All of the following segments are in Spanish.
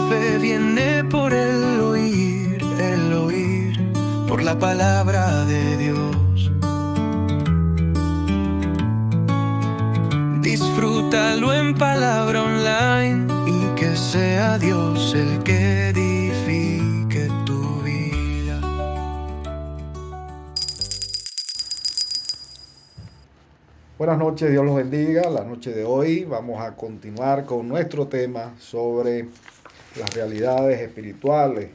fe viene por el oír, por la palabra de Dios. Disfrútalo en palabra online y que sea Dios el que edifique tu vida. Buenas noches, Dios los bendiga. La noche de hoy vamos a continuar con nuestro tema sobre las realidades espirituales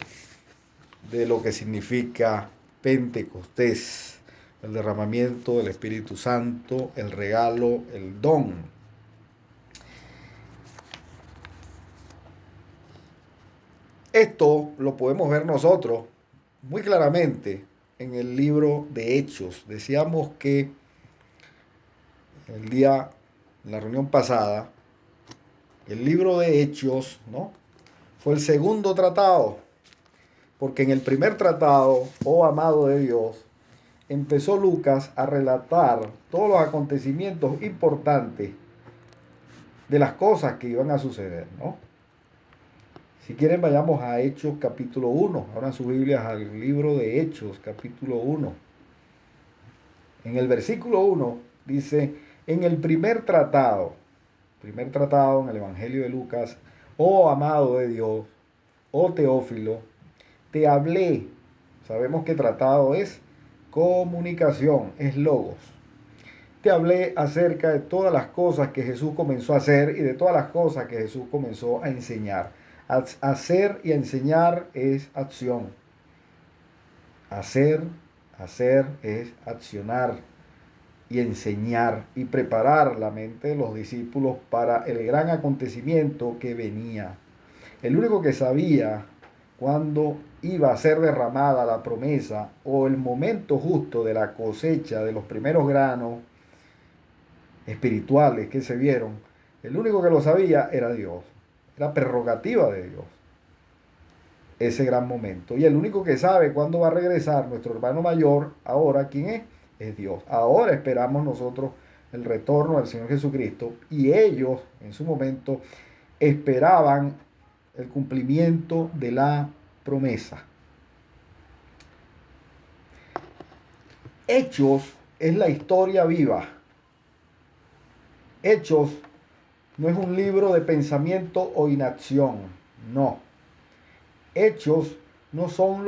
de lo que significa Pentecostés, el derramamiento del Espíritu Santo, el regalo, el don. Esto lo podemos ver nosotros muy claramente en el libro de Hechos. Decíamos que en la reunión pasada, el libro de Hechos, ¿no?, fue el segundo tratado, porque en el primer tratado, oh amado de Dios, empezó Lucas a relatar todos los acontecimientos importantes de las cosas que iban a suceder, ¿no? Si quieren, vayamos a Hechos capítulo 1. Abran sus Biblias al libro de Hechos capítulo 1. En el versículo 1 dice: en el primer tratado en el Evangelio de Lucas, oh amado de Dios, oh Teófilo, te hablé. Sabemos que tratado es comunicación, es logos. Te hablé acerca de todas las cosas que Jesús comenzó a hacer y de todas las cosas que Jesús comenzó a enseñar. Hacer y enseñar es acción. Hacer es accionar y enseñar y preparar la mente de los discípulos para el gran acontecimiento que venía. El único que sabía cuándo iba a ser derramada la promesa o el momento justo de la cosecha de los primeros granos espirituales que se vieron, el único que lo sabía era Dios. Era prerrogativa de Dios ese gran momento. Y el único que sabe cuándo va a regresar nuestro hermano mayor, ahora, ¿quién es? Es Dios. Ahora esperamos nosotros el retorno del Señor Jesucristo, y ellos en su momento esperaban el cumplimiento de la promesa. Hechos es la historia viva. Hechos no es un libro de pensamiento o inacción, no. Hechos no son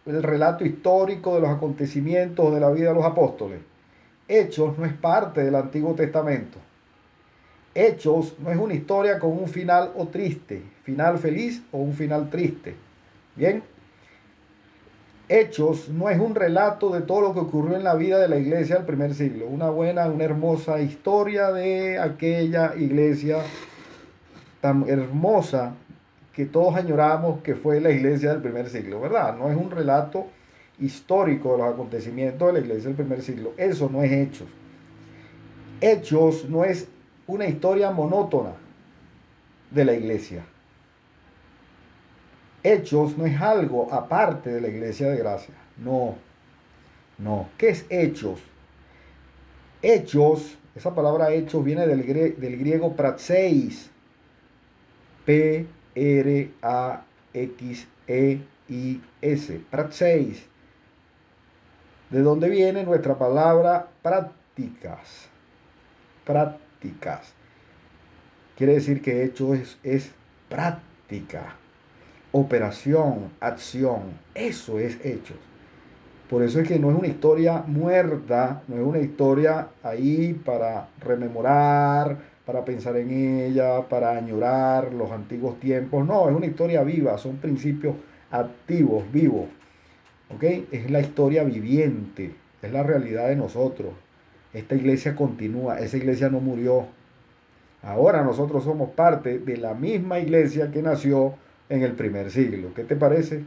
el relato histórico de los acontecimientos de la vida de los apóstoles. Hechos no es parte del Antiguo Testamento. Hechos no es una historia con un final o triste, final feliz o un final triste. Bien. Hechos no es un relato de todo lo que ocurrió en la vida de la iglesia del primer siglo. Una hermosa historia de aquella iglesia tan hermosa que todos añoramos, que fue la iglesia del primer siglo, ¿verdad? No es un relato histórico de los acontecimientos de la iglesia del primer siglo. Eso no es Hechos. Hechos no es una historia monótona de la iglesia. Hechos no es algo aparte de la iglesia de gracia. No. ¿Qué es Hechos? Hechos, esa palabra hechos viene del griego praxeis. P-R-A-X-E-I-S. Praxeis. ¿De dónde viene nuestra palabra prácticas? Prácticas. Quiere decir que hechos es práctica, operación, acción. Eso es hechos. Por eso es que no es una historia muerta, no es una historia ahí para rememorar, para pensar en ella, para añorar los antiguos tiempos. No, es una historia viva, son principios activos, vivos. ¿Ok? Es la historia viviente, es la realidad de nosotros. Esta iglesia continúa, esa iglesia no murió. Ahora nosotros somos parte de la misma iglesia que nació en el primer siglo. ¿Qué te parece?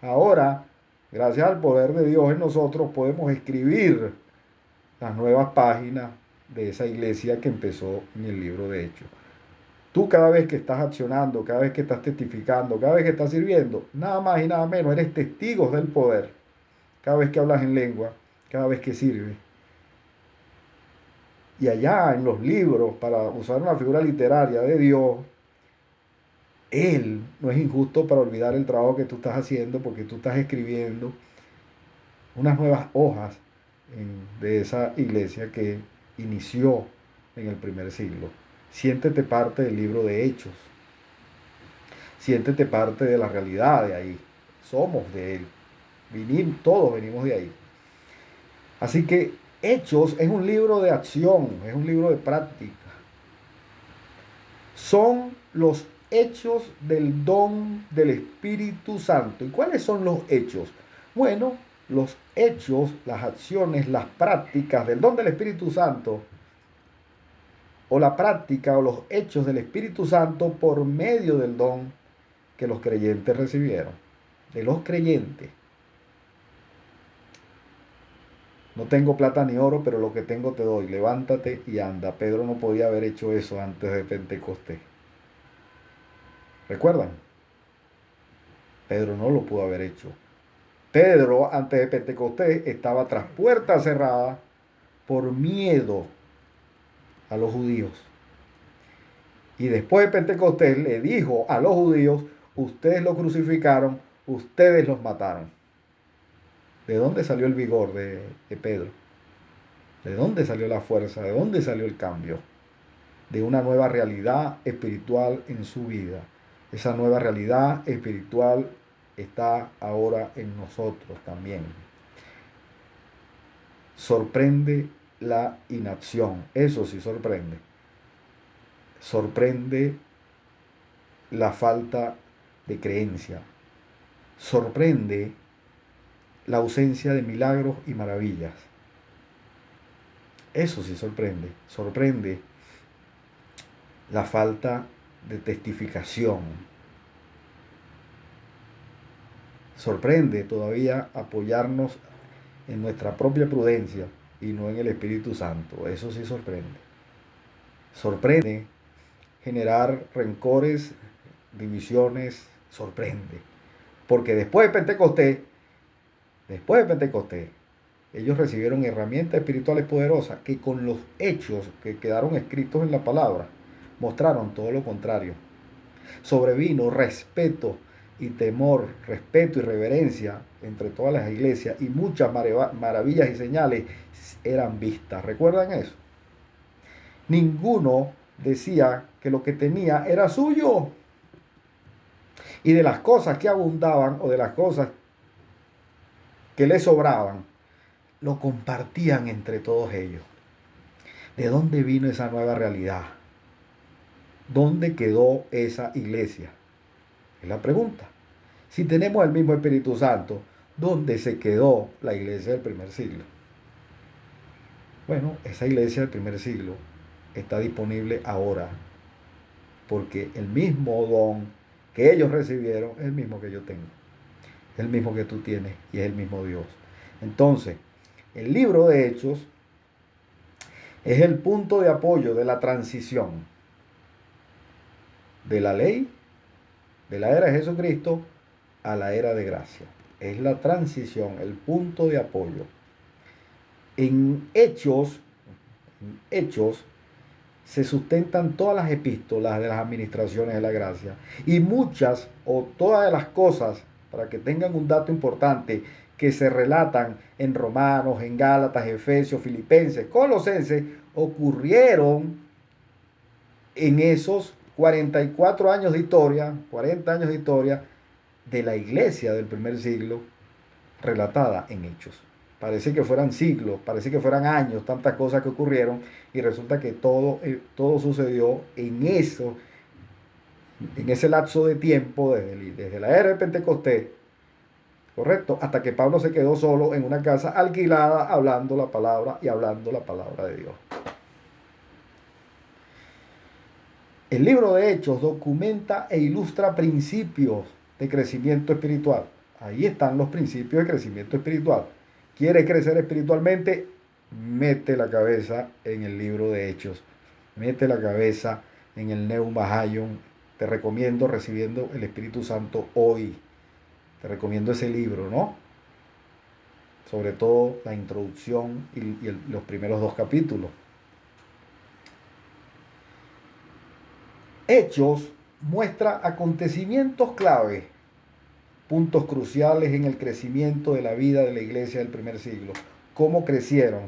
Ahora, gracias al poder de Dios en nosotros, podemos escribir las nuevas páginas de esa iglesia que empezó en el libro de Hechos. Tú, cada vez que estás accionando, cada vez que estás testificando, cada vez que estás sirviendo, nada más y nada menos, eres testigos del poder. Cada vez que hablas en lengua, cada vez que sirves. Y allá en los libros, para usar una figura literaria de Dios, Él no es injusto para olvidar el trabajo que tú estás haciendo porque tú estás escribiendo unas nuevas hojas de esa iglesia que inició en el primer siglo. Siéntete parte del libro de Hechos. Siéntete parte de la realidad de ahí. Somos de él. Todos venimos de ahí. Así que Hechos es un libro de acción, es un libro de práctica. Son los hechos del don del Espíritu Santo. ¿Y cuáles son los hechos? Bueno, los hechos, las acciones, las prácticas del don del Espíritu Santo, o la práctica o los hechos del Espíritu Santo por medio del don que los creyentes recibieron. De los creyentes. No tengo plata ni oro, pero lo que tengo te doy. Levántate y anda. Pedro no podía haber hecho eso antes de Pentecostés. ¿Recuerdan? Pedro no lo pudo haber hecho. Pedro, antes de Pentecostés, estaba tras puertas cerradas por miedo a los judíos. Y después de Pentecostés le dijo a los judíos, ustedes lo crucificaron, ustedes los mataron. ¿De dónde salió el vigor de Pedro? ¿De dónde salió la fuerza? ¿De dónde salió el cambio? De una nueva realidad espiritual en su vida. Esa nueva realidad espiritual está ahora en nosotros también. Sorprende la inacción, eso sí sorprende. Sorprende la falta de creencia. Sorprende la ausencia de milagros y maravillas. Eso sí sorprende. Sorprende la falta de testificación. Sorprende todavía apoyarnos en nuestra propia prudencia y no en el Espíritu Santo. Eso sí sorprende. Sorprende generar rencores, divisiones, sorprende. Porque después de Pentecostés, ellos recibieron herramientas espirituales poderosas que con los hechos que quedaron escritos en la palabra mostraron todo lo contrario. Sobrevino respeto y temor, respeto y reverencia entre todas las iglesias y muchas maravillas y señales eran vistas. ¿Recuerdan eso? Ninguno decía que lo que tenía era suyo. Y de las cosas que abundaban o de las cosas que les sobraban, lo compartían entre todos ellos. ¿De dónde vino esa nueva realidad? ¿Dónde quedó esa iglesia? Es la pregunta. Si tenemos el mismo Espíritu Santo, ¿dónde se quedó la iglesia del primer siglo? Bueno, esa iglesia del primer siglo está disponible ahora, porque el mismo don que ellos recibieron es el mismo que yo tengo, es el mismo que tú tienes y es el mismo Dios. Entonces, el libro de Hechos es el punto de apoyo de la transición de la ley, de la era de Jesucristo, a la era de gracia. Es la transición, el punto de apoyo. En Hechos se sustentan todas las epístolas de las administraciones de la gracia. Y muchas o todas las cosas, para que tengan un dato importante, que se relatan en Romanos, en Gálatas, Efesios, Filipenses, Colosenses, ocurrieron en esos 44 años de historia, 40 años de historia de la iglesia del primer siglo, relatada en Hechos. Parece que fueran siglos, parece que fueran años, tantas cosas que ocurrieron, y resulta que todo sucedió en eso, en ese lapso de tiempo, desde la era de Pentecostés, ¿correcto? Hasta que Pablo se quedó solo en una casa alquilada, hablando la palabra y hablando la palabra de Dios. El libro de Hechos documenta e ilustra principios de crecimiento espiritual. Ahí están los principios de crecimiento espiritual. ¿Quieres crecer espiritualmente? Mete la cabeza en el libro de Hechos. Mete la cabeza en el Neuma Hayom. Te recomiendo recibiendo el Espíritu Santo hoy. Te recomiendo ese libro, ¿no? Sobre todo la introducción y los primeros 2 capítulos. Hechos muestra acontecimientos clave, puntos cruciales en el crecimiento de la vida de la iglesia del primer siglo. Cómo crecieron,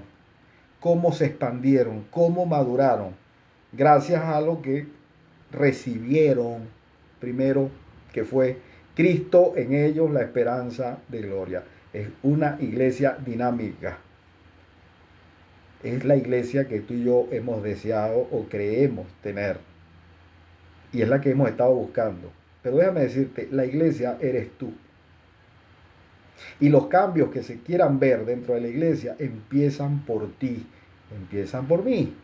cómo se expandieron, cómo maduraron, gracias a lo que recibieron primero, que fue Cristo en ellos, la esperanza de gloria. Es una iglesia dinámica. Es la iglesia que tú y yo hemos deseado o creemos tener. Y es la que hemos estado buscando. Pero déjame decirte, la iglesia eres tú. Y los cambios que se quieran ver dentro de la iglesia empiezan por ti, empiezan por mí.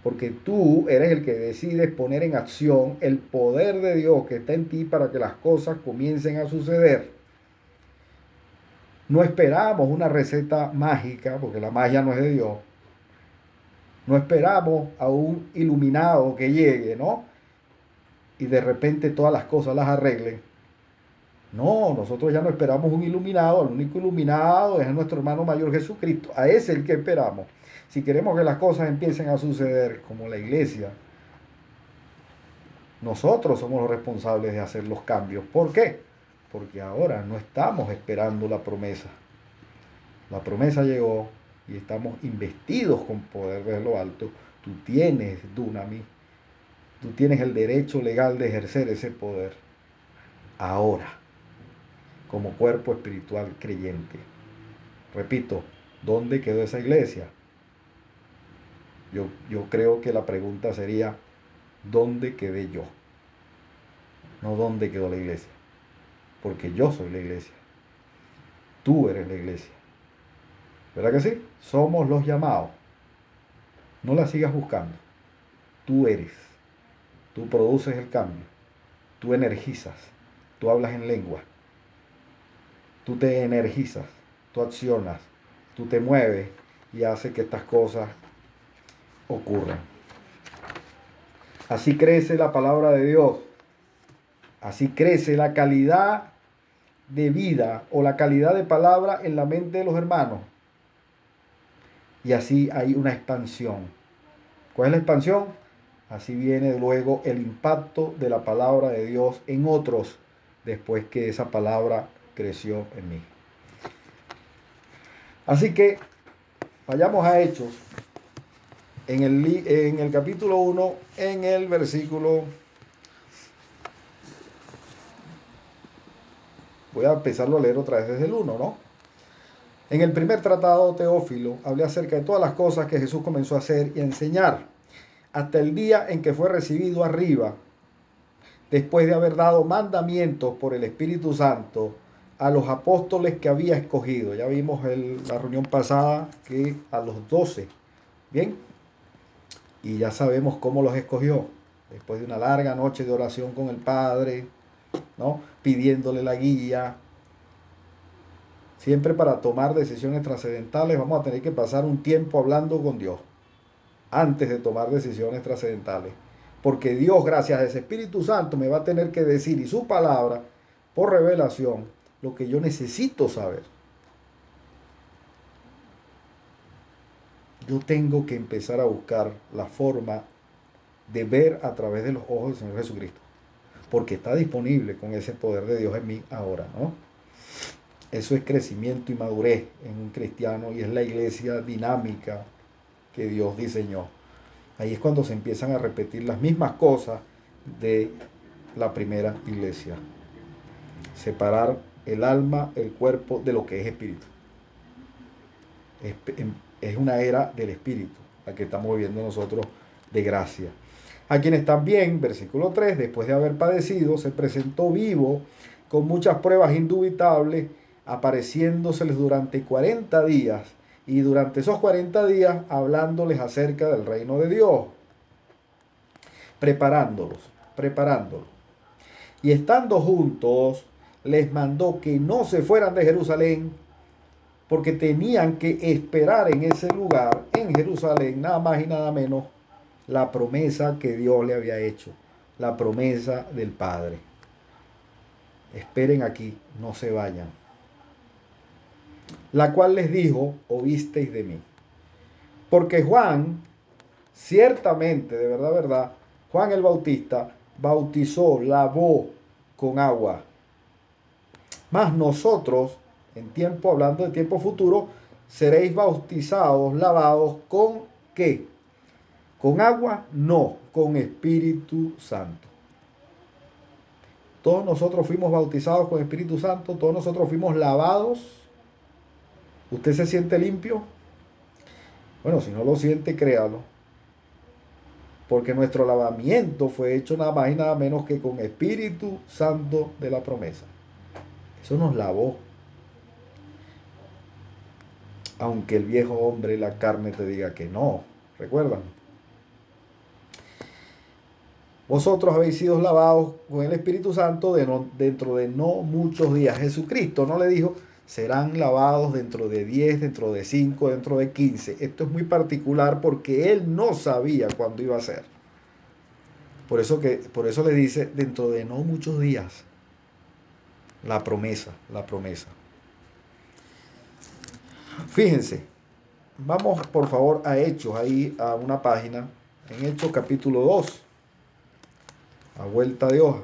Porque tú eres el que decides poner en acción el poder de Dios que está en ti para que las cosas comiencen a suceder. No esperamos una receta mágica, porque la magia no es de Dios. No esperamos a un iluminado que llegue, ¿no? Y de repente todas las cosas las arreglen. No, nosotros ya no esperamos un iluminado, el único iluminado es nuestro hermano mayor Jesucristo, a ese es el que esperamos. Si queremos que las cosas empiecen a suceder como la iglesia, nosotros somos los responsables de hacer los cambios. ¿Por qué? Porque ahora no estamos esperando la promesa. La promesa llegó y estamos investidos con poder de lo alto. Tú tienes Dunamis, tú tienes el derecho legal de ejercer ese poder. Ahora, como cuerpo espiritual creyente. Repito, ¿dónde quedó esa iglesia? Yo creo que la pregunta sería, ¿dónde quedé yo? No dónde quedó la iglesia. Porque yo soy la iglesia. Tú eres la iglesia. ¿Verdad que sí? Somos los llamados. No la sigas buscando. Tú eres. Tú produces el cambio. Tú energizas. Tú hablas en lengua. Tú te energizas. Tú accionas. Tú te mueves y haces que estas cosas ocurran. Así crece la palabra de Dios. Así crece la calidad de vida o la calidad de palabra en la mente de los hermanos. Y así hay una expansión. ¿Cuál es la expansión? Así viene luego el impacto de la palabra de Dios en otros después que esa palabra creció en mí. Así que vayamos a Hechos en el capítulo 1, en el versículo. Voy a empezarlo a leer otra vez desde el 1, ¿no? En el primer tratado, Teófilo, hablé acerca de todas las cosas que Jesús comenzó a hacer y a enseñar, hasta el día en que fue recibido arriba, después de haber dado mandamientos por el Espíritu Santo a los apóstoles que había escogido. Ya vimos la reunión pasada que a los 12, ¿bien? Y ya sabemos cómo los escogió, después de una larga noche de oración con el Padre, ¿no? Pidiéndole la guía. Siempre para tomar decisiones trascendentales vamos a tener que pasar un tiempo hablando con Dios antes de tomar decisiones trascendentales. Porque Dios, gracias a ese Espíritu Santo, me va a tener que decir y su palabra, por revelación, lo que yo necesito saber. Yo tengo que empezar a buscar la forma de ver a través de los ojos del Señor Jesucristo. Porque está disponible con ese poder de Dios en mí ahora, ¿no? Eso es crecimiento y madurez en un cristiano y es la iglesia dinámica que Dios diseñó. Ahí es cuando se empiezan a repetir las mismas cosas de la primera iglesia. Separar el alma, el cuerpo de lo que es espíritu. Es una era del espíritu, la que estamos viviendo nosotros de gracia. A quienes también, versículo 3, después de haber padecido, se presentó vivo con muchas pruebas indubitables, apareciéndoseles durante 40 días, y durante esos 40 días hablándoles acerca del reino de Dios, preparándolos. Y estando juntos, les mandó que no se fueran de Jerusalén, porque tenían que esperar en ese lugar, en Jerusalén, nada más y nada menos, la promesa que Dios le había hecho, la promesa del Padre. Esperen aquí, no se vayan. La cual les dijo, oísteis de mí. Porque Juan, ciertamente, de verdad, Juan el Bautista bautizó, lavó con agua. Mas nosotros, hablando de tiempo futuro, seréis bautizados, lavados con ¿qué? ¿Con agua? No, con Espíritu Santo. Todos nosotros fuimos bautizados con Espíritu Santo, todos nosotros fuimos lavados. ¿Usted se siente limpio? Bueno, si no lo siente, créalo. Porque nuestro lavamiento fue hecho nada más y nada menos que con Espíritu Santo de la promesa. Eso nos lavó. Aunque el viejo hombre, la carne, te diga que no. ¿Recuerdan? Vosotros habéis sido lavados con el Espíritu Santo dentro de no muchos días. Jesucristo no le dijo, serán lavados dentro de 10, dentro de 5, dentro de 15. Esto es muy particular porque él no sabía cuándo iba a ser. Por eso le dice, dentro de no muchos días. La promesa, la promesa. Fíjense, vamos por favor a Hechos, ahí a una página, en Hechos capítulo 2, a vuelta de hoja.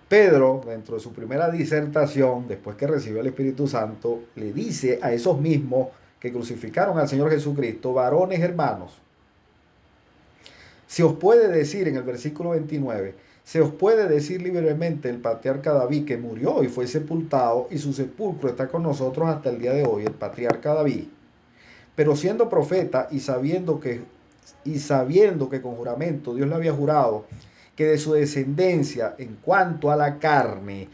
Pedro, dentro de su primera disertación, después que recibió el Espíritu Santo, le dice a esos mismos que crucificaron al Señor Jesucristo, varones hermanos, se os puede decir en el versículo 29, se os puede decir libremente el patriarca David que murió y fue sepultado y su sepulcro está con nosotros hasta el día de hoy, el patriarca David. Pero siendo profeta y sabiendo que con juramento Dios le había jurado que de su descendencia en cuanto a la carne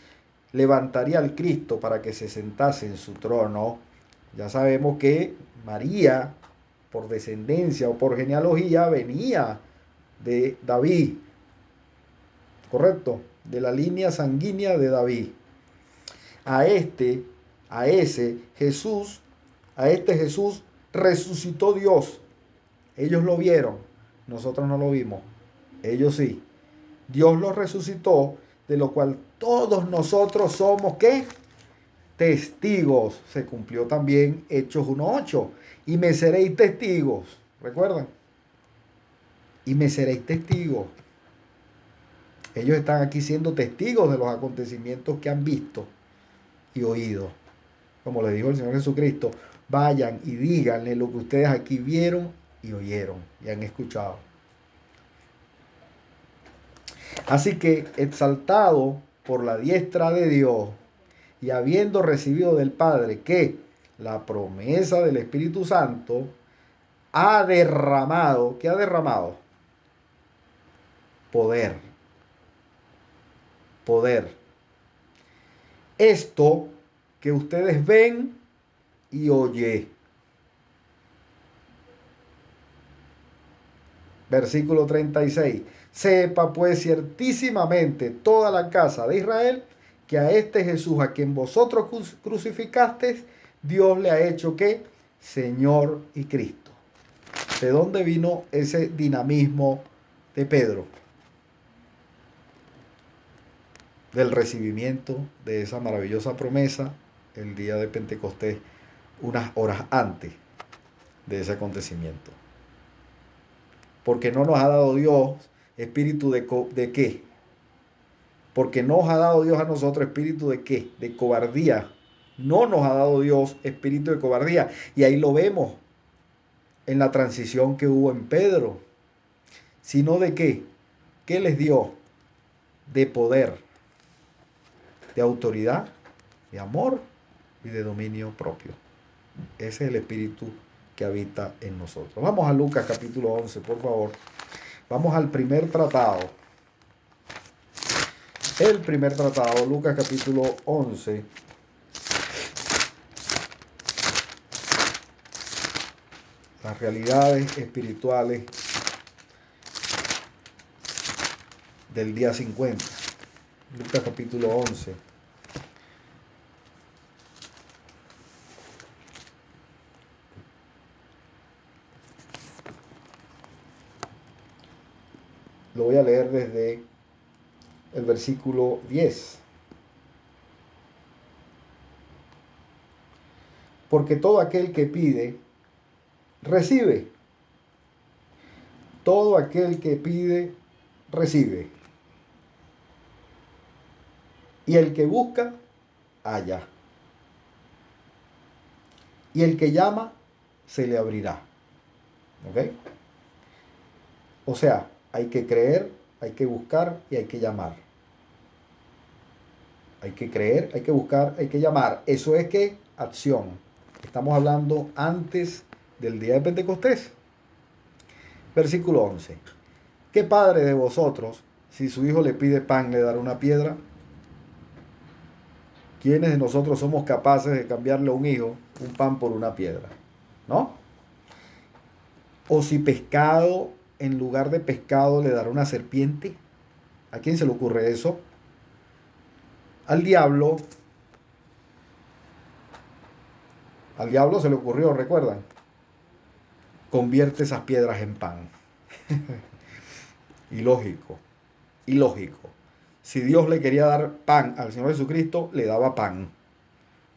levantaría al Cristo para que se sentase en su trono, ya sabemos que María, por descendencia o por genealogía, venía de David, ¿correcto? De la línea sanguínea de David. A este Jesús resucitó Dios. Ellos lo vieron, nosotros no lo vimos, ellos sí. Dios lo resucitó, de lo cual todos nosotros somos, ¿qué? Testigos. Se cumplió también Hechos 1:8. Y me seréis testigos, ¿recuerdan? Y me seréis testigos. Ellos están aquí siendo testigos de los acontecimientos que han visto y oído. Como le dijo el Señor Jesucristo, vayan y díganle lo que ustedes aquí vieron y oyeron y han escuchado. Así que, exaltado por la diestra de Dios y habiendo recibido del Padre que la promesa del Espíritu Santo ha derramado, ¿qué ha derramado? Poder. Poder. Esto que ustedes ven y oyen. Versículo 36. Sepa pues ciertísimamente toda la casa de Israel que a este Jesús a quien vosotros crucificasteis, Dios le ha hecho ¿qué? Señor y Cristo. ¿De dónde vino ese dinamismo de Pedro? Del recibimiento de esa maravillosa promesa el día de Pentecostés, unas horas antes de ese acontecimiento. Porque no nos ha dado Dios espíritu de qué. Porque no nos ha dado Dios a nosotros espíritu de qué. De cobardía. No nos ha dado Dios espíritu de cobardía. Y ahí lo vemos en la transición que hubo en Pedro. Sino de qué. ¿Qué les dio? De poder, de autoridad, de amor y de dominio propio. Ese es el espíritu que habita en nosotros. Vamos a Lucas capítulo 11, por favor. Vamos al primer tratado. El primer tratado, Lucas capítulo 11. Las realidades espirituales del día 50. Lucas capítulo 11. Lo voy a leer desde el versículo 10. Porque todo aquel que pide, recibe. Todo aquel que pide, recibe. Y el que busca, halla. Y el que llama, se le abrirá. ¿Ok? O sea, hay que creer, hay que buscar y hay que llamar. Hay que creer, hay que buscar, hay que llamar. Eso es que acción. Estamos hablando antes del día de Pentecostés. Versículo 11. ¿Qué padre de vosotros, si su hijo le pide pan, le dará una piedra? ¿Quiénes de nosotros somos capaces de cambiarle a un hijo un pan por una piedra? ¿No? O si pescado, en lugar de pescado, le dará una serpiente. ¿A quién se le ocurre eso? Al diablo. Al diablo se le ocurrió, ¿recuerdan? Convierte esas piedras en pan. Ilógico, ilógico. Si Dios le quería dar pan al Señor Jesucristo, le daba pan.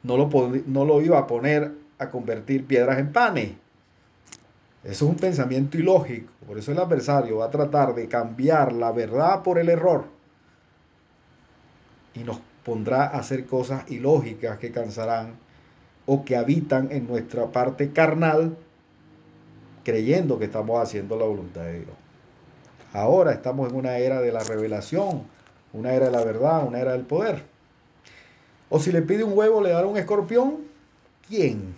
No lo iba a poner a convertir piedras en panes. Eso es un pensamiento ilógico. Por eso el adversario va a tratar de cambiar la verdad por el error. Y nos pondrá a hacer cosas ilógicas que cansarán o que habitan en nuestra parte carnal, creyendo que estamos haciendo la voluntad de Dios. Ahora estamos en una era de la revelación, una era de la verdad, una era del poder. O si le pide un huevo, le dará un escorpión. ¿Quién?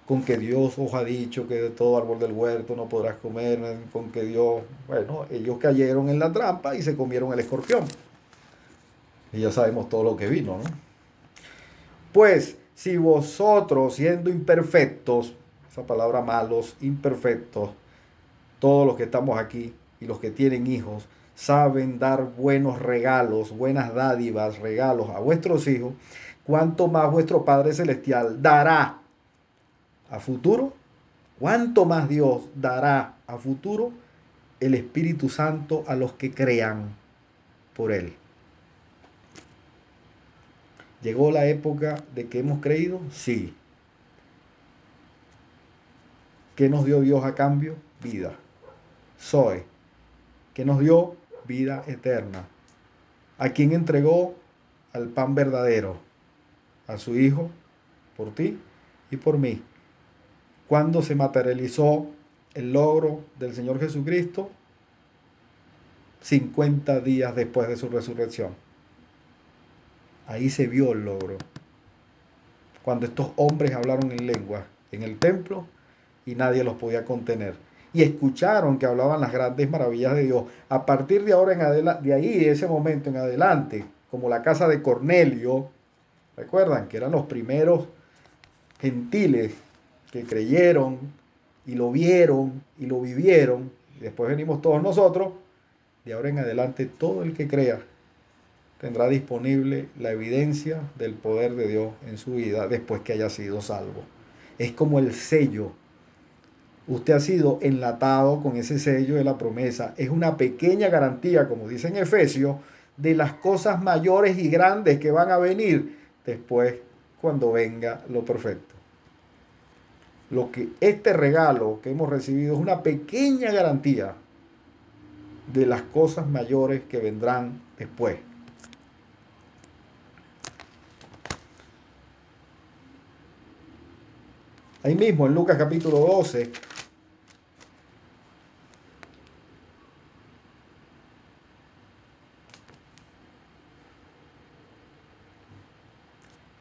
Con que Dios os ha dicho que de todo árbol del huerto no podrás comer, con que Dios, bueno, ellos cayeron en la trampa y se comieron el escorpión. Y ya sabemos todo lo que vino, ¿no? Pues, si vosotros, siendo imperfectos, esa palabra malos, imperfectos, todos los que estamos aquí y los que tienen hijos, saben dar buenos regalos, buenas dádivas, regalos a vuestros hijos, cuánto más vuestro Padre Celestial dará a futuro, cuánto más Dios dará a futuro el Espíritu Santo a los que crean por Él. ¿Llegó la época de que hemos creído? Sí. ¿Qué nos dio Dios a cambio? Vida. Zoe. ¿Qué nos dio? Vida eterna. ¿A quién entregó? Al pan verdadero. A su Hijo, por ti y por mí. ¿Cuándo se materializó el logro del Señor Jesucristo? 50 días después de su resurrección. Ahí se vio el logro. Cuando estos hombres hablaron en lengua en el templo y nadie los podía contener. Y escucharon que hablaban las grandes maravillas de Dios. A partir de ahora en adelante, de ahí, de ese momento en adelante, como la casa de Cornelio, recuerdan que eran los primeros gentiles que creyeron y lo vieron y lo vivieron, y después venimos todos nosotros, de ahora en adelante todo el que crea tendrá disponible la evidencia del poder de Dios en su vida después que haya sido salvo. Es como el sello. Usted ha sido enlatado con ese sello de la promesa. Es una pequeña garantía, como dice en Efesios, de las cosas mayores y grandes que van a venir después cuando venga lo perfecto. Este regalo que hemos recibido es una pequeña garantía de las cosas mayores que vendrán después. Ahí mismo en Lucas capítulo 12,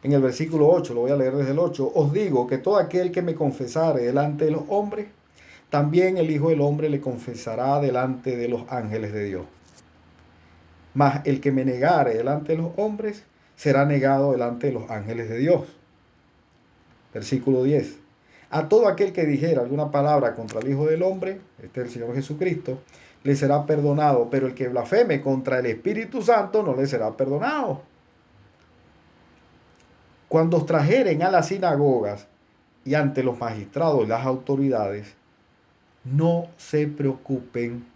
en el versículo 8, lo voy a leer desde el 8, os digo que todo aquel que me confesare delante de los hombres, también el Hijo del Hombre le confesará delante de los ángeles de Dios. Mas el que me negare delante de los hombres, será negado delante de los ángeles de Dios. Versículo 10. A todo aquel que dijera alguna palabra contra el Hijo del Hombre, este es el Señor Jesucristo, le será perdonado, pero el que blasfeme contra el Espíritu Santo no le será perdonado. Cuando os trajeren a las sinagogas y ante los magistrados y las autoridades, no se preocupen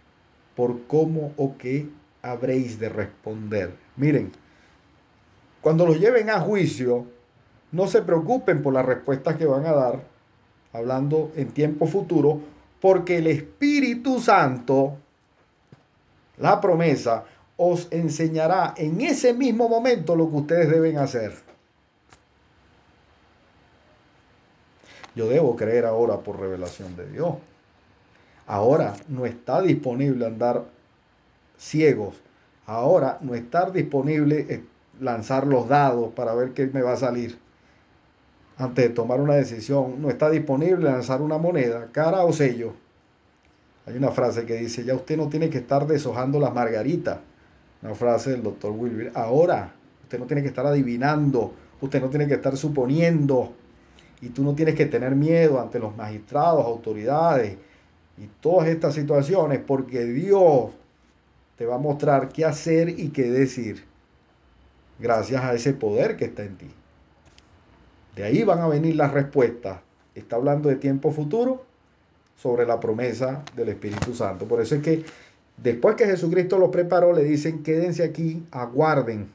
por cómo o qué habréis de responder. Miren, cuando los lleven a juicio, No se preocupen por las respuestas que van a dar, hablando en tiempo futuro, porque el Espíritu Santo, la promesa, os enseñará en ese mismo momento lo que ustedes deben hacer. Yo debo creer ahora por revelación de Dios. Ahora no está disponible andar ciegos. Ahora no está disponible lanzar los dados para ver qué me va a salir. Antes de tomar una decisión, no está disponible lanzar una moneda, cara o sello. Hay una frase que dice, ya usted no tiene que estar deshojando las margaritas. Una frase del doctor Wilber. Ahora, usted no tiene que estar adivinando, usted no tiene que estar suponiendo. Y tú no tienes que tener miedo ante los magistrados, autoridades y todas estas situaciones, porque Dios te va a mostrar qué hacer y qué decir, gracias a ese poder que está en ti. De ahí van a venir las respuestas. Está hablando de tiempo futuro sobre la promesa del Espíritu Santo. Por eso es que después que Jesucristo los preparó, le dicen, quédense aquí, aguarden.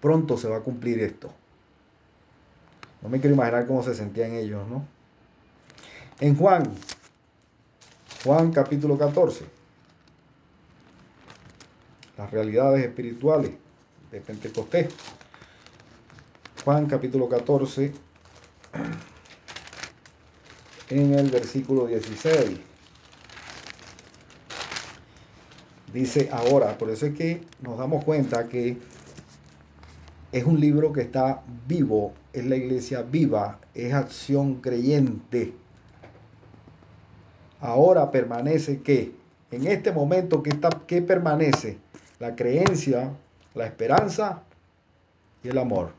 Pronto se va a cumplir esto. No me quiero imaginar cómo se sentían ellos, ¿no? En Juan capítulo 14, las realidades espirituales de Pentecostés. Juan capítulo 14, en el versículo 16. Dice ahora, por eso es que nos damos cuenta que es un libro que está vivo, es la iglesia viva, es acción creyente. Ahora permanece ¿qué? En este momento, ¿qué permanece? La creencia, la esperanza y el amor.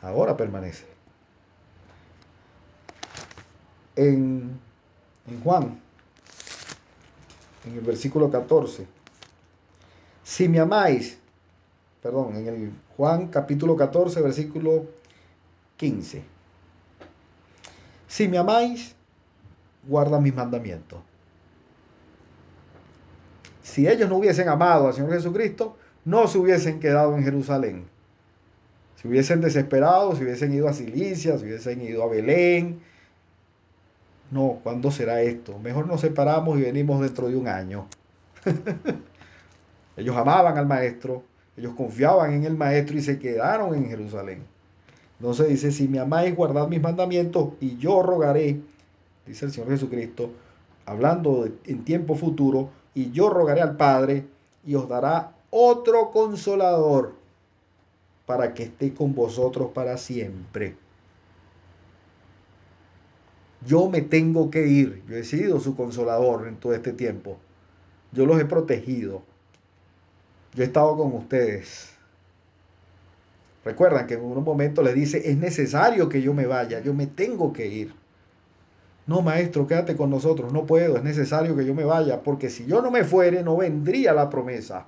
Ahora permanece. En Juan, en el versículo 14, si me amáis, perdón, en el Juan capítulo 14, versículo 15, si me amáis, guarda mis mandamientos. Si ellos no hubiesen amado al Señor Jesucristo, no se hubiesen quedado en Jerusalén. Si hubiesen desesperado, si hubiesen ido a Cilicia, si hubiesen ido a Belén. No, ¿cuándo será esto? Mejor nos separamos y venimos dentro de un año. Ellos amaban al Maestro, ellos confiaban en el Maestro y se quedaron en Jerusalén. Entonces dice, si me amáis, guardad mis mandamientos y yo rogaré, dice el Señor Jesucristo, hablando en tiempo futuro, y yo rogaré al Padre y os dará otro consolador para que esté con vosotros para siempre. Yo me tengo que ir, yo he sido su consolador en todo este tiempo. Yo los he protegido. Yo he estado con ustedes. Recuerdan que en un momento le dice, es necesario que yo me vaya, yo me tengo que ir. No, maestro, quédate con nosotros, no puedo, es necesario que yo me vaya, porque si yo no me fuere, no vendría la promesa.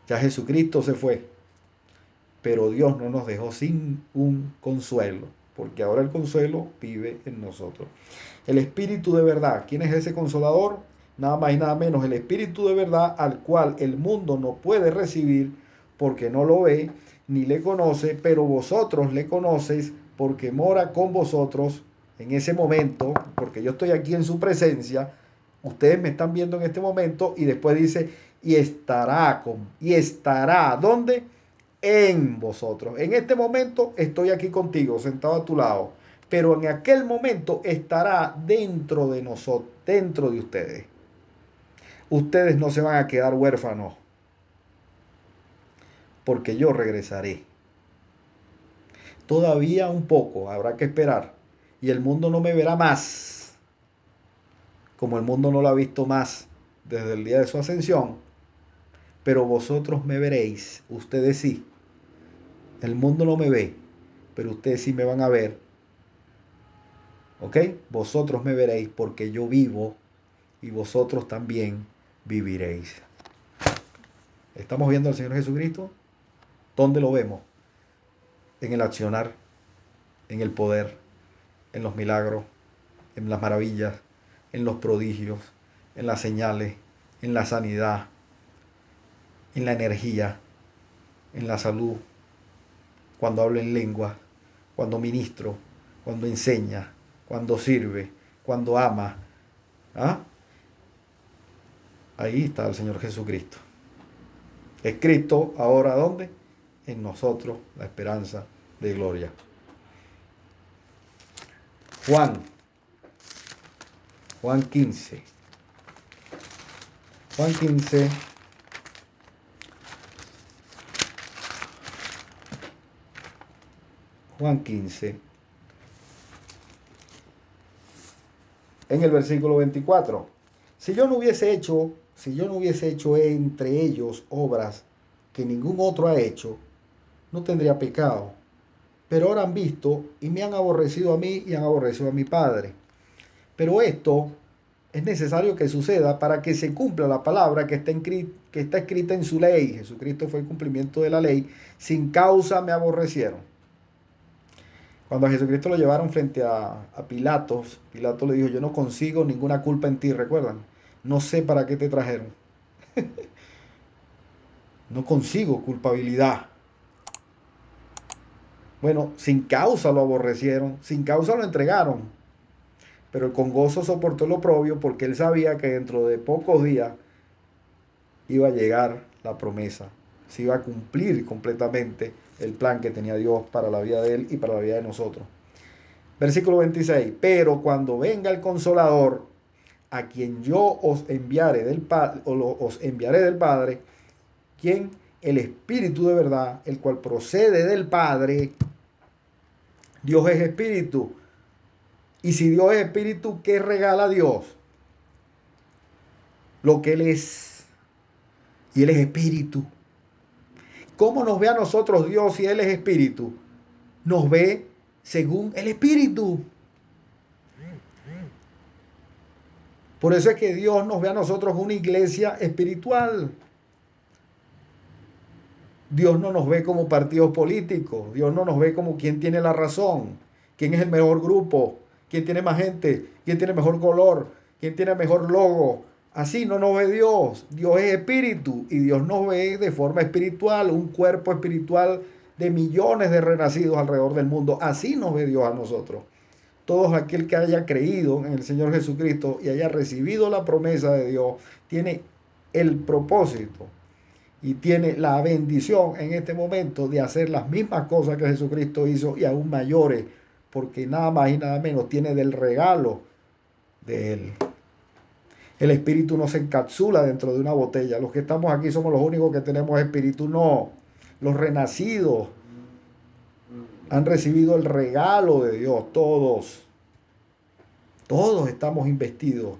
Ya Jesucristo se fue, pero Dios no nos dejó sin un consuelo, porque ahora el consuelo vive en nosotros. El Espíritu de verdad, ¿quién es ese consolador? Nada más y nada menos, el Espíritu de verdad al cual el mundo no puede recibir porque no lo ve ni le conoce, pero vosotros le conocéis porque mora con vosotros en ese momento, porque yo estoy aquí en su presencia, ustedes me están viendo en este momento y después dice, y estará, ¿dónde? En vosotros. En este momento estoy aquí contigo, sentado a tu lado, pero en aquel momento estará dentro de nosotros, dentro de ustedes. Ustedes no se van a quedar huérfanos, porque yo regresaré. Todavía un poco, habrá que esperar, y el mundo no me verá más, como el mundo no lo ha visto más desde el día de su ascensión, pero vosotros me veréis, ustedes sí. El mundo no me ve, pero ustedes sí me van a ver. ¿Ok? Vosotros me veréis porque yo vivo y vosotros también viviréis. ¿Estamos viendo al Señor Jesucristo? ¿Dónde lo vemos? En el accionar, en el poder, en los milagros, en las maravillas, en los prodigios, en las señales, en la sanidad, en la energía. en la salud, cuando hablo en lengua, cuando ministro, cuando enseña, cuando sirve, cuando ama. ¿Ah? Ahí está el Señor Jesucristo. Es Cristo ahora ¿dónde? En nosotros la esperanza de gloria. Juan 15. Juan 15. Juan 15. En el versículo 24. Si yo no hubiese hecho entre ellos obras que ningún otro ha hecho, no tendría pecado. Pero ahora han visto y me han aborrecido a mí y han aborrecido a mi Padre. Pero esto es necesario que suceda para que se cumpla la palabra que está escrita en su ley. Jesucristo fue el cumplimiento de la ley. Sin causa me aborrecieron. Cuando a Jesucristo lo llevaron frente a Pilatos, Pilato le dijo, yo no consigo ninguna culpa en ti, ¿recuerdan? No sé para qué te trajeron. No consigo culpabilidad. Bueno, sin causa lo aborrecieron, sin causa lo entregaron, pero con gozo soportó lo oprobio porque él sabía que dentro de pocos días iba a llegar la promesa, se iba a cumplir completamente el plan que tenía Dios para la vida de él y para la vida de nosotros. Versículo 26, pero cuando venga el Consolador, a quien yo os enviaré del Padre, quien el Espíritu de verdad, el cual procede del Padre. Dios es Espíritu. Y si Dios es Espíritu, ¿qué regala Dios? Lo que Él es. Y Él es Espíritu. ¿Cómo nos ve a nosotros Dios si Él es Espíritu? Nos ve según el Espíritu. Por eso es que Dios nos ve a nosotros una iglesia espiritual. Dios no nos ve como partidos políticos. Dios no nos ve como quién tiene la razón, quién es el mejor grupo, quién tiene más gente, quién tiene mejor color, quién tiene mejor logo. Así no nos ve Dios. Dios es espíritu y Dios nos ve de forma espiritual, un cuerpo espiritual de millones de renacidos alrededor del mundo. Así nos ve Dios a nosotros. Todo aquel que haya creído en el Señor Jesucristo y haya recibido la promesa de Dios, tiene el propósito y tiene la bendición en este momento de hacer las mismas cosas que Jesucristo hizo y aún mayores, porque nada más y nada menos tiene del regalo de Él. El espíritu no se encapsula dentro de una botella. Los que estamos aquí somos los únicos que tenemos espíritu. No, los renacidos han recibido el regalo de Dios, todos. Todos estamos investidos.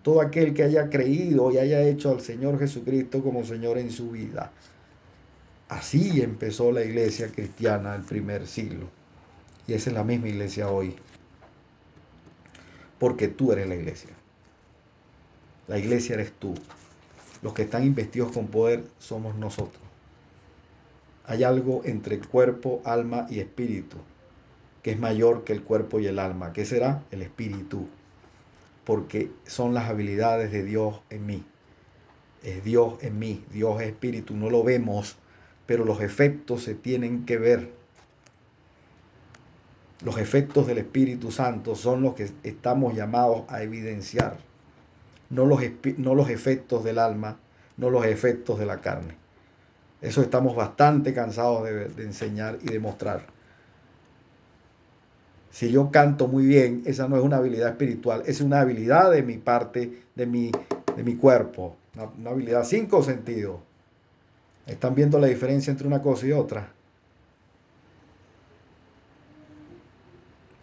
Todo aquel que haya creído y haya hecho al Señor Jesucristo como Señor en su vida. Así empezó la iglesia cristiana el primer siglo. Y esa es la misma iglesia hoy. Porque tú eres la iglesia. La iglesia eres tú. Los que están investidos con poder somos nosotros. Hay algo entre el cuerpo, alma y espíritu que es mayor que el cuerpo y el alma. ¿Qué será? El espíritu. Porque son las habilidades de Dios en mí. Es Dios en mí. Dios es espíritu. No lo vemos, pero los efectos se tienen que ver. Los efectos del Espíritu Santo son los que estamos llamados a evidenciar. No los efectos del alma, no los efectos de la carne. Eso estamos bastante cansados de enseñar y de mostrar. Si yo canto muy bien, esa no es una habilidad espiritual, es una habilidad de mi parte, de mi cuerpo, una habilidad 5 sentidos. ¿Están viendo la diferencia entre una cosa y otra?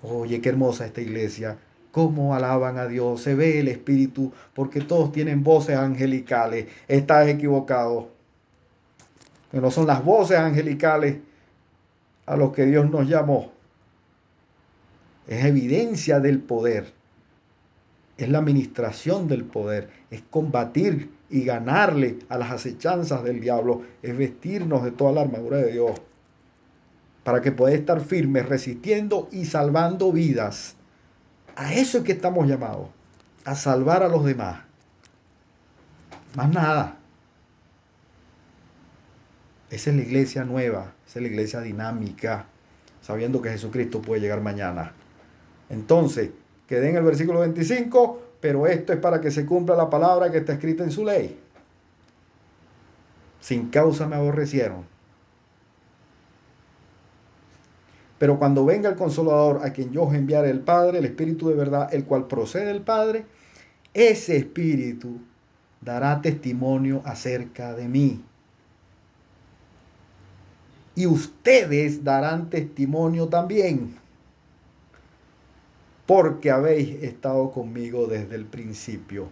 Oye, qué hermosa esta iglesia. Cómo alaban a Dios. Se ve el Espíritu porque todos tienen voces angelicales. Estás equivocado. Que no son las voces angelicales a los que Dios nos llamó. Es evidencia del poder. Es la administración del poder. Es combatir y ganarle a las acechanzas del diablo. Es vestirnos de toda la armadura de Dios. Para que pueda estar firmes, resistiendo y salvando vidas. A eso es que estamos llamados. A salvar a los demás. Más nada. Esa es la iglesia nueva, esa es la iglesia dinámica, sabiendo que Jesucristo puede llegar mañana. Entonces, quedé en el versículo 25, pero esto es para que se cumpla la palabra que está escrita en su ley. Sin causa me aborrecieron. Pero cuando venga el Consolador, a quien yo os enviaré el Padre, el Espíritu de verdad, el cual procede del Padre, ese Espíritu dará testimonio acerca de mí. Y ustedes darán testimonio también, porque habéis estado conmigo desde el principio.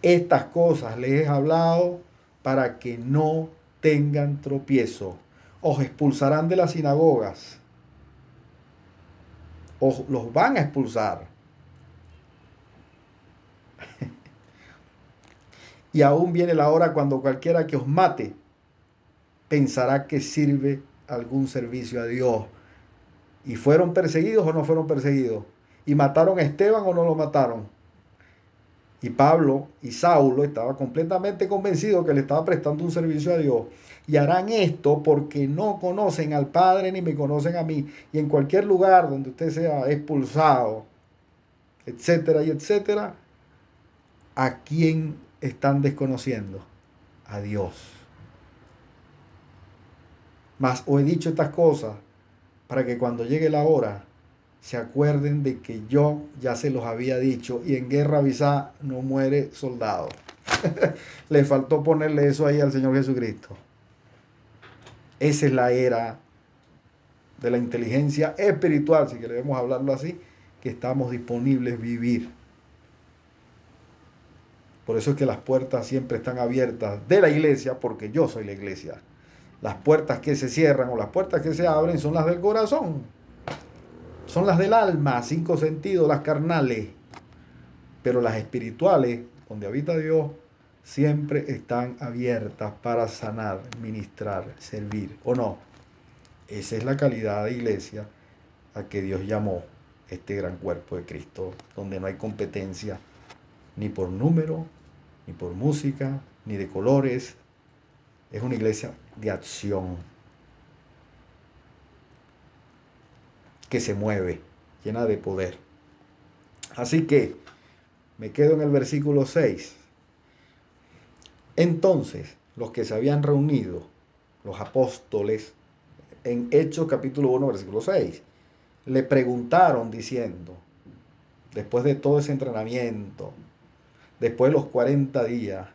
Estas cosas les he hablado para que no tengan tropiezo. Os expulsarán de las sinagogas. Os los van a expulsar. Y aún viene la hora cuando cualquiera que os mate pensará que sirve algún servicio a Dios. ¿Y fueron perseguidos o no fueron perseguidos? ¿Y mataron a Esteban o no lo mataron? Y Pablo y Saulo estaban completamente convencidos que le estaba prestando un servicio a Dios. Y harán esto porque no conocen al Padre ni me conocen a mí. Y en cualquier lugar donde usted sea expulsado, etcétera y etcétera, ¿a quién están desconociendo? A Dios. Mas os he dicho estas cosas para que cuando llegue la hora se acuerden de que yo ya se los había dicho y en guerra avisada no muere soldado. Le faltó ponerle eso ahí al Señor Jesucristo. Esa es la era de la inteligencia espiritual, si queremos hablarlo así, que estamos disponibles vivir. Por eso es que las puertas siempre están abiertas de la iglesia, porque yo soy la iglesia. Las puertas que se cierran o las puertas que se abren son las del corazón. Son las del alma, 5 sentidos, las carnales. Pero las espirituales, donde habita Dios, siempre están abiertas para sanar, ministrar, servir, ¿o no? Esa es la calidad de iglesia a que Dios llamó este gran cuerpo de Cristo, donde no hay competencia ni por número, ni por música, ni de colores. Es una iglesia de acción que se mueve, llena de poder. Así que me quedo en el versículo 6. Entonces, los que se habían reunido, los apóstoles, en Hechos capítulo 1, versículo 6, le preguntaron diciendo, después de todo ese entrenamiento, después de los 40 días,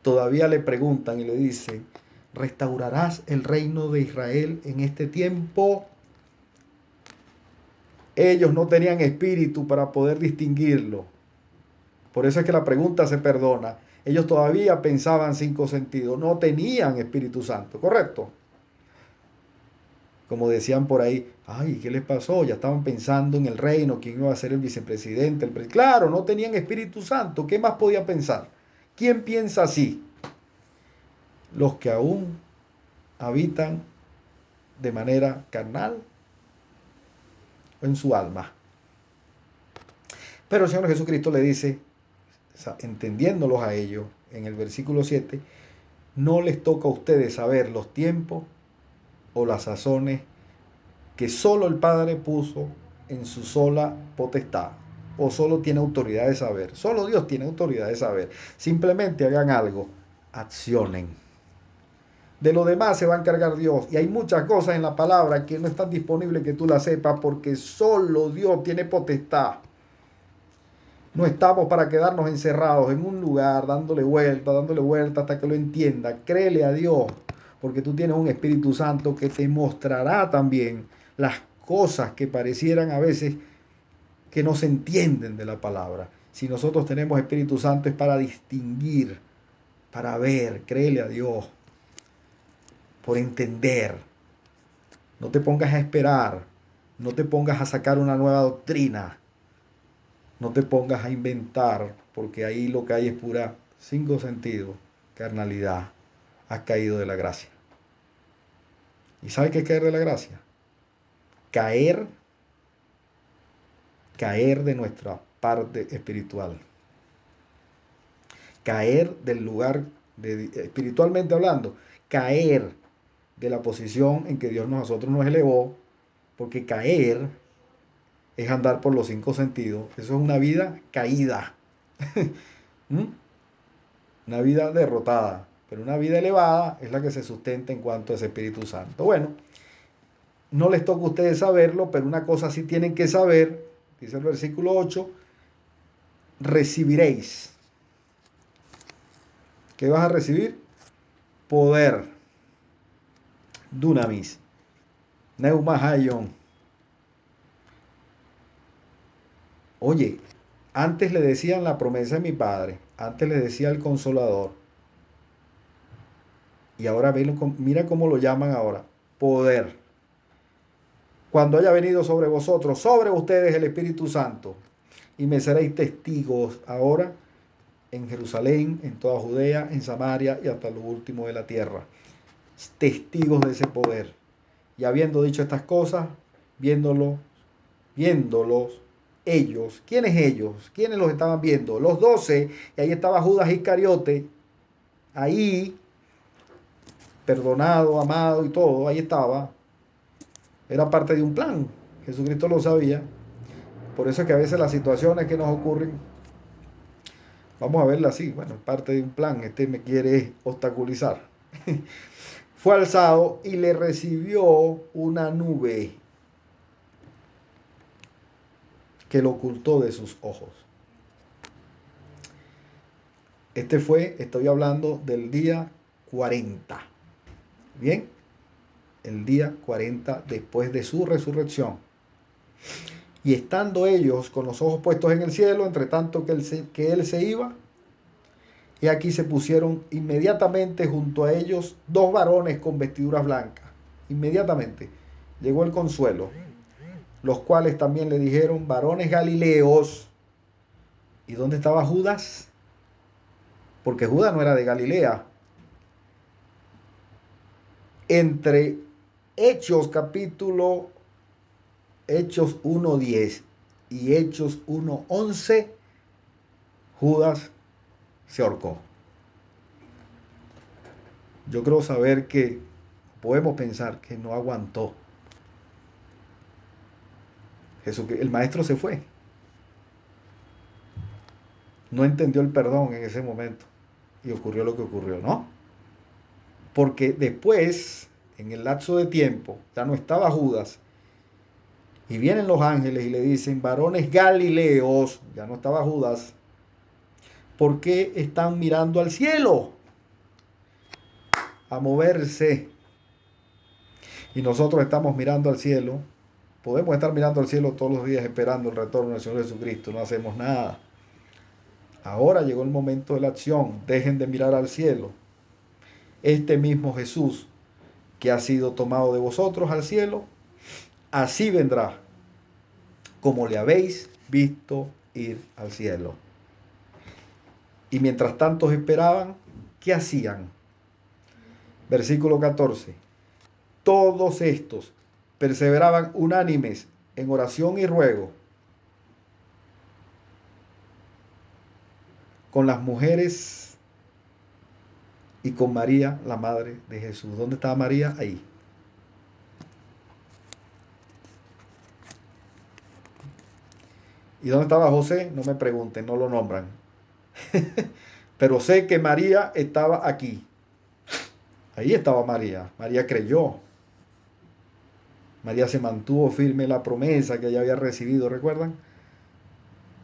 todavía le preguntan y le dicen, ¿restaurarás el reino de Israel en este tiempo? Ellos no tenían espíritu para poder distinguirlo. Por eso es que la pregunta se perdona. Ellos todavía pensaban 5 sentidos, no tenían Espíritu Santo, ¿correcto? Como decían por ahí, ay, ¿qué les pasó? Ya estaban pensando en el reino, quién iba a ser el vicepresidente. Claro, no tenían Espíritu Santo, ¿qué más podía pensar? ¿Quién piensa así? Los que aún habitan de manera carnal o en su alma. Pero el Señor Jesucristo le dice, entendiéndolos a ellos, en el versículo 7, no les toca a ustedes saber los tiempos o las sazones que solo el Padre puso en su sola potestad, o solo tiene autoridad de saber. Solo Dios tiene autoridad de saber. Simplemente hagan algo, accionen. De lo demás se va a encargar Dios. Y hay muchas cosas en la palabra que no están disponibles que tú las sepas porque solo Dios tiene potestad. No estamos para quedarnos encerrados en un lugar, dándole vuelta hasta que lo entienda. Créele a Dios, porque tú tienes un Espíritu Santo que te mostrará también las cosas que parecieran a veces que no se entienden de la palabra. Si nosotros tenemos Espíritu Santo es para distinguir, para ver, créele a Dios, por entender. No te pongas a esperar, no te pongas a sacar una nueva doctrina. No te pongas a inventar, porque ahí lo que hay es pura 5 sentidos, carnalidad. Has caído de la gracia. ¿Y sabes qué es caer de la gracia? Caer de nuestra parte espiritual. Caer del lugar espiritualmente hablando, caer de la posición en que Dios nosotros nos elevó, porque caer es andar por los cinco sentidos. Eso es una vida caída. ¿Mm? Una vida derrotada. Pero una vida elevada es la que se sustenta en cuanto a ese Espíritu Santo. Bueno, no les toca a ustedes saberlo, pero una cosa sí tienen que saber, dice el versículo 8, recibiréis. ¿Qué vas a recibir? Poder. Dunamis. Neumahaion. Oye, antes le decían la promesa de mi padre, antes le decía el consolador, y ahora mira cómo lo llaman ahora, poder. Cuando haya venido sobre vosotros, sobre ustedes el Espíritu Santo, y me seréis testigos ahora en Jerusalén, en toda Judea, en Samaria y hasta lo último de la tierra. Testigos de ese poder. Y habiendo dicho estas cosas, viéndolos, ellos, ¿quiénes ellos? ¿Quiénes los estaban viendo? Los 12, y ahí estaba Judas Iscariote, ahí, perdonado, amado y todo, ahí estaba. Era parte de un plan. Jesucristo lo sabía. Por eso es que a veces las situaciones que nos ocurren, vamos a verla así, bueno, es parte de un plan, este me quiere obstaculizar. Fue alzado y le recibió una nube que lo ocultó de sus ojos. Estoy hablando del día 40. Bien, el día 40 después de su resurrección. Y estando ellos con los ojos puestos en el cielo, entre tanto que él se iba, y aquí se pusieron inmediatamente junto a ellos dos varones con vestiduras blancas. Inmediatamente llegó el consuelo, los cuales también le dijeron, varones galileos. ¿Y dónde estaba Judas? Porque Judas no era de Galilea. Entre Hechos 1:10 y Hechos 1:11, Judas se ahorcó. Yo creo saber que podemos pensar que no aguantó. El maestro se fue. No entendió el perdón en ese momento y ocurrió lo que ocurrió, ¿no? Porque después, en el lapso de tiempo, ya no estaba Judas, y vienen los ángeles y le dicen, varones galileos, ya no estaba Judas, ¿por qué están mirando al cielo? A moverse. Y nosotros estamos mirando al cielo. Podemos estar mirando al cielo todos los días esperando el retorno del Señor Jesucristo. No hacemos nada. Ahora llegó el momento de la acción. Dejen de mirar al cielo. Este mismo Jesús que ha sido tomado de vosotros al cielo, así vendrá, como le habéis visto ir al cielo. Y mientras tantos esperaban, ¿qué hacían? Versículo 14. Todos estos perseveraban unánimes en oración y ruego con las mujeres y con María, la madre de Jesús. ¿Dónde estaba María? Ahí. ¿Y dónde estaba José? No me pregunten, no lo nombran. Pero sé que María estaba aquí. Ahí estaba María. María creyó. María se mantuvo firme en la promesa que ella había recibido, ¿recuerdan?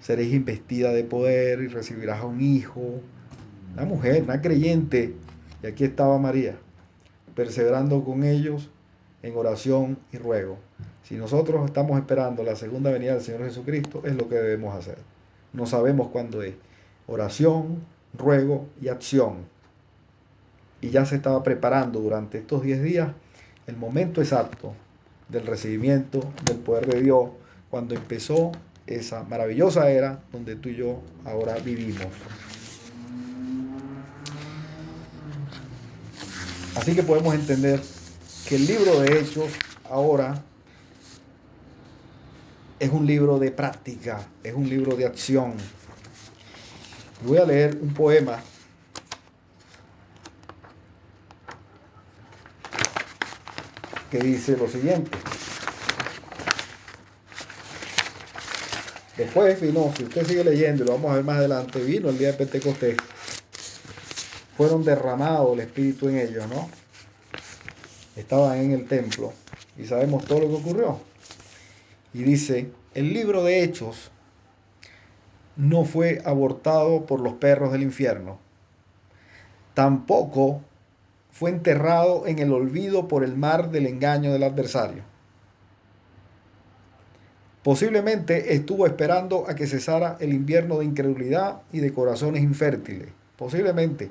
Seréis investida de poder y recibirás a un hijo. Una mujer, una creyente. Y aquí estaba María, perseverando con ellos en oración y ruego. Si nosotros estamos esperando la segunda venida del Señor Jesucristo, es lo que debemos hacer. No sabemos cuándo es. Oración, ruego y acción. Y ya se estaba preparando durante estos 10 días el momento exacto del recibimiento del poder de Dios, cuando empezó esa maravillosa era donde tú y yo ahora vivimos. Así que podemos entender que el libro de Hechos ahora es un libro de práctica, es un libro de acción. Voy a leer un poema que dice lo siguiente. Después vino, si usted sigue leyendo, y lo vamos a ver más adelante, vino el día de Pentecostés. Fueron derramados el Espíritu en ellos, ¿no? Estaban en el templo y sabemos todo lo que ocurrió. Y dice, el libro de Hechos no fue abortado por los perros del infierno. Tampoco fue enterrado en el olvido por el mar del engaño del adversario. Posiblemente estuvo esperando a que cesara el invierno de incredulidad y de corazones infértiles. Posiblemente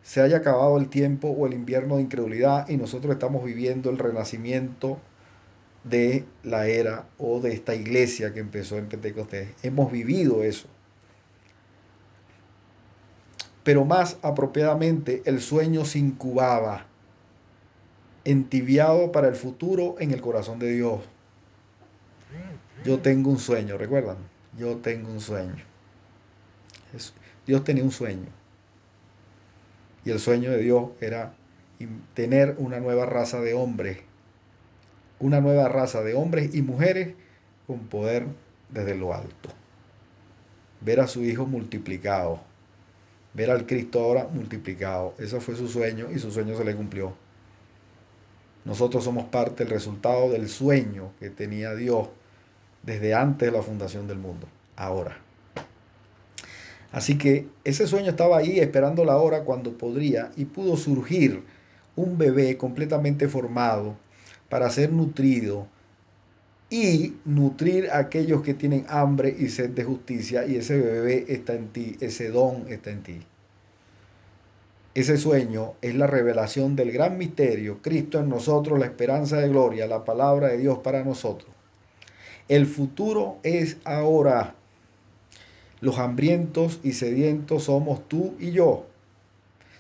se haya acabado el tiempo o el invierno de incredulidad y nosotros estamos viviendo el renacimiento de la era o de esta iglesia que empezó en Pentecostés. Hemos vivido eso. Pero más apropiadamente el sueño se incubaba, entibiado para el futuro en el corazón de Dios. Yo tengo un sueño, ¿recuerdan? Yo tengo un sueño. Dios tenía un sueño. Y el sueño de Dios era tener una nueva raza de hombres. Una nueva raza de hombres y mujeres con poder desde lo alto. Ver a su Hijo multiplicado. Ver al Cristo ahora multiplicado. Ese fue su sueño y su sueño se le cumplió. Nosotros somos parte del resultado del sueño que tenía Dios desde antes de la fundación del mundo, ahora. Así que ese sueño estaba ahí esperando la hora cuando podría y pudo surgir un bebé completamente formado para ser nutrido y nutrir a aquellos que tienen hambre y sed de justicia, y ese bebé está en ti, ese don está en ti. Ese sueño es la revelación del gran misterio, Cristo en nosotros, la esperanza de gloria, la palabra de Dios para nosotros. El futuro es ahora. Los hambrientos y sedientos somos tú y yo.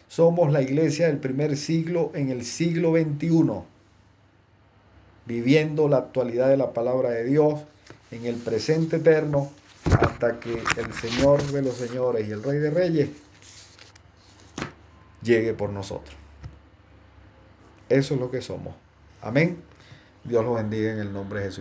Somos la iglesia del primer siglo en el siglo XXI, viviendo la actualidad de la palabra de Dios en el presente eterno, hasta que el Señor de los señores y el Rey de reyes llegue por nosotros. Eso es lo que somos. Amén. Dios los bendiga en el nombre de Jesús.